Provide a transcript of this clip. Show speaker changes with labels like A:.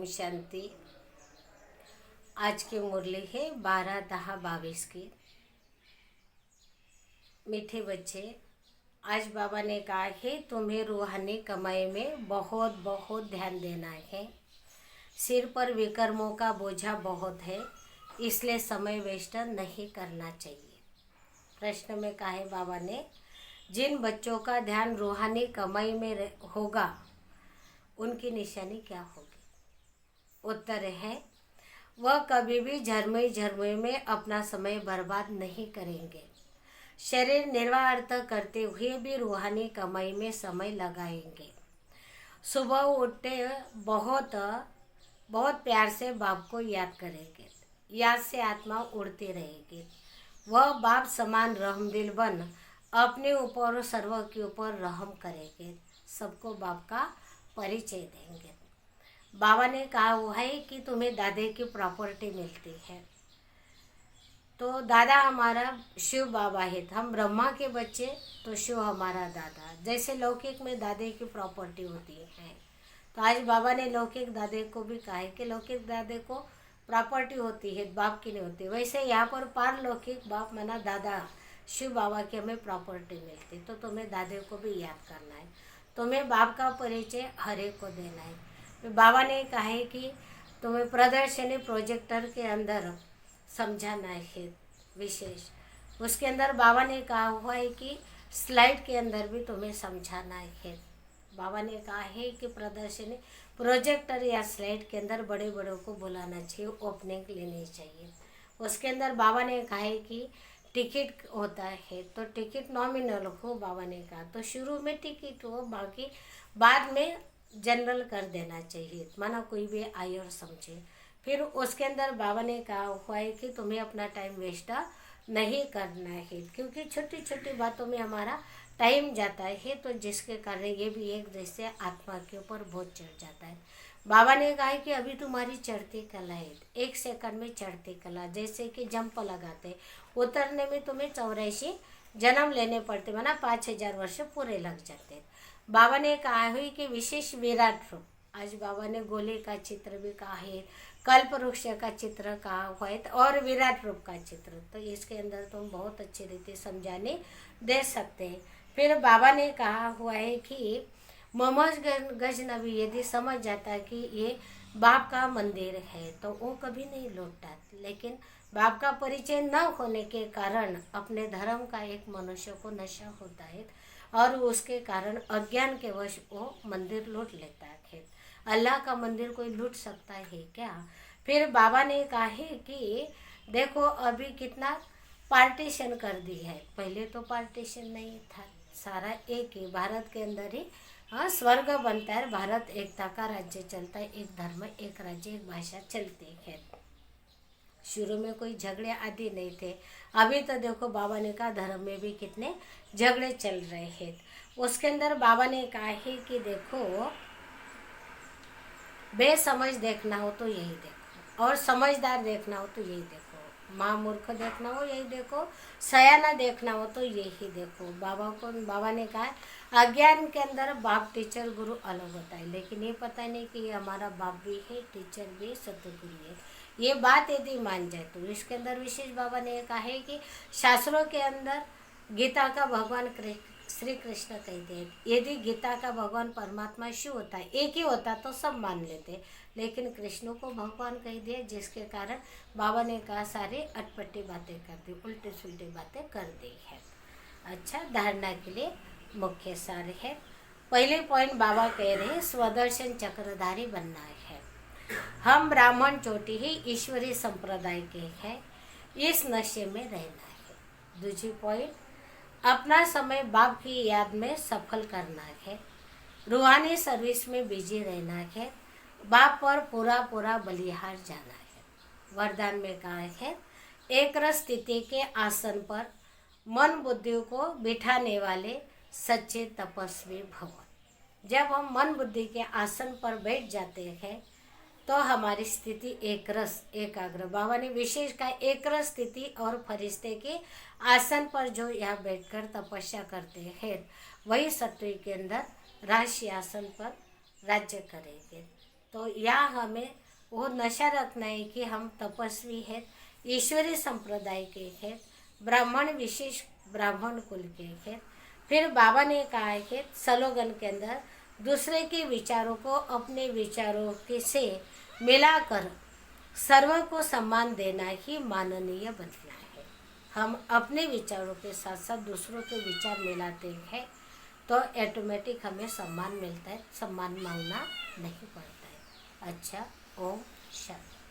A: ओम शांति। आज की मुरली है 12-10-22 की। मीठे बच्चे, आज बाबा ने कहा है तुम्हें रूहानी कमाई में बहुत बहुत ध्यान देना है। सिर पर विकर्मों का बोझा बहुत है, इसलिए समय वेस्ट नहीं करना चाहिए। प्रश्न में कहा है बाबा ने, जिन बच्चों का ध्यान रूहानी कमाई में होगा उनकी निशानी क्या होगी? उत्तर है, वह कभी भी झरमई में अपना समय बर्बाद नहीं करेंगे। शरीर निर्वाह करते हुए भी रूहानी कमाई में समय लगाएंगे। सुबह उठते बहुत बहुत प्यार से बाप को याद करेंगे। याद से आत्मा उड़ती रहेगी। वह बाप समान रहमदिल बन अपने ऊपर और सर्व के ऊपर रहम करेंगे। सबको बाप का परिचय देंगे। बाबा ने कहा हुआ है कि तुम्हें दादे की प्रॉपर्टी मिलती है। तो दादा हमारा शिव बाबा है, हम ब्रह्मा के बच्चे, तो शिव हमारा दादा। जैसे लौकिक में दादे की प्रॉपर्टी होती है, तो आज बाबा ने लौकिक दादे को भी कहा है कि लौकिक दादे को प्रॉपर्टी होती है, बाप की नहीं होती। वैसे यहाँ पर पारलौकिक बाप माना दादा शिव बाबा की हमें प्रॉपर्टी मिलती। तो तुम्हें दादे को भी याद करना है, तुम्हें बाप का परिचय हर एक को देना है। बाबा ने कहा है कि तुम्हें प्रदर्शनी प्रोजेक्टर के अंदर समझाना है विशेष। उसके अंदर बाबा ने कहा हुआ है कि स्लाइड के अंदर भी तुम्हें समझाना है। बाबा ने कहा है कि प्रदर्शनी प्रोजेक्टर या स्लाइड के अंदर बड़े बड़ों को बुलाना चाहिए, ओपनिंग लेनी चाहिए। उसके अंदर बाबा ने कहा है कि टिकट होता है, तो टिकट नॉमिनल हो। बाबा ने कहा तो शुरू में टिकट हो, बाकी बाद में जनरल कर देना चाहिए, माना कोई भी आए और समझे। फिर उसके अंदर बाबा ने कहा हुआ है कि तुम्हें अपना टाइम वेस्ट नहीं करना है, क्योंकि छोटी छोटी बातों में हमारा टाइम जाता है, तो जिसके कारण ये भी एक जैसे आत्मा के ऊपर बोझ चढ़ जाता है। बाबा ने कहा है कि अभी तुम्हारी चढ़ती कला है, 1 सेकंड में चढ़ती कला, जैसे कि जंप लगाते, उतरने में तुम्हें 84 जन्म लेने पड़ते, माना 5000 वर्ष पूरे लग जाते। बाबा ने कहा हुई कि विशेष विराट रूप, आज बाबा ने गोले का चित्र भी कहा है, कल्प वृक्ष का चित्र कहा हुआ है, और विराट रूप का चित्र, तो इसके अंदर तुम बहुत अच्छी रीति समझाने दे सकते हैं। फिर बाबा ने कहा हुआ है कि मोहम्मद गजनबी यदि समझ जाता है कि ये बाप का मंदिर है तो वो कभी नहीं लौटता, लेकिन बाप का परिचय न होने के कारण अपने धर्म का एक मनुष्य को नशा होता है, और उसके कारण अज्ञान के वश वो मंदिर लूट लेता है। अल्लाह का मंदिर कोई लूट सकता है क्या? फिर बाबा ने कहा है कि देखो अभी कितना पार्टीशन कर दी है, पहले तो पार्टीशन नहीं था, सारा एक ही भारत के अंदर ही स्वर्ग बनता है। भारत एकता का राज्य चलता है, एक धर्म, एक राज्य, एक भाषा चलती है। शुरू में कोई झगड़े आदि नहीं थे। अभी तो देखो बाबा ने कहा धर्म में भी कितने झगड़े चल रहे हैं। उसके अंदर बाबा ने कहा है कि देखो बेसमझ देखना हो तो यही देखो, और समझदार देखना हो तो यही देखो, महामूर्ख देखना हो यही देखो, सयाना देखना हो तो यही देखो। बाबा ने कहा अज्ञान के अंदर बाप टीचर गुरु अलग होता है, लेकिन ये पता नहीं कि ये हमारा बाप भी है, टीचर भी, सतगुरु है। ये बात यदि मान जाए तो इसके अंदर विशेष बाबा ने कहा है कि शास्त्रों के अंदर गीता का भगवान श्री कृष्ण कहते हैं, यदि गीता का भगवान परमात्मा शिव होता है, एक ही होता तो सब मान लेते, लेकिन कृष्ण को भगवान कह दिया, जिसके कारण बाबा ने कहा सारी अटपटी बातें कर दी, उल्टे सुल्टे बातें कर दी है। अच्छा, धारणा के लिए मुख्य सार है। पहले पॉइंट बाबा कह रहे हैं स्वदर्शन चक्रधारी बनना है। हम ब्राह्मण चोटी ही ईश्वरीय संप्रदाय के हैं, इस नशे में रहना है। दूसरी पॉइंट, अपना समय बाप की याद में सफल करना है, रूहानी सर्विस में बिजी रहना है, बाप पर पूरा पूरा बलिहार जाना है। वरदान में कहा है एक रस स्थिति के आसन पर मन बुद्धि को बिठाने वाले सच्चे तपस्वी भव। जब हम मन बुद्धि के आसन पर बैठ जाते हैं तो हमारी स्थिति एक रस एकाग्र, बाबा ने विशेष का एक रस स्थिति, और फरिश्ते के आसन पर जो यहाँ बैठकर तपस्या करते हैं वही सत्व के अंदर राशि आसन पर राज्य करेंगे। तो यहाँ हमें वो नशा रखना है कि हम तपस्वी हैं, ईश्वरी संप्रदाय के हैं, ब्राह्मण विशेष ब्राह्मण कुल के हैं। फिर बाबा ने कहा है कि स्लोगन के अंदर दूसरे के विचारों को अपने विचारों के से मिलाकर सर्व को सम्मान देना ही माननीय बनना है। हम अपने विचारों के साथ साथ दूसरों के विचार मिलाते हैं तो ऑटोमेटिक हमें सम्मान मिलता है, सम्मान मांगना नहीं पड़ता है। अच्छा, ओम शांति।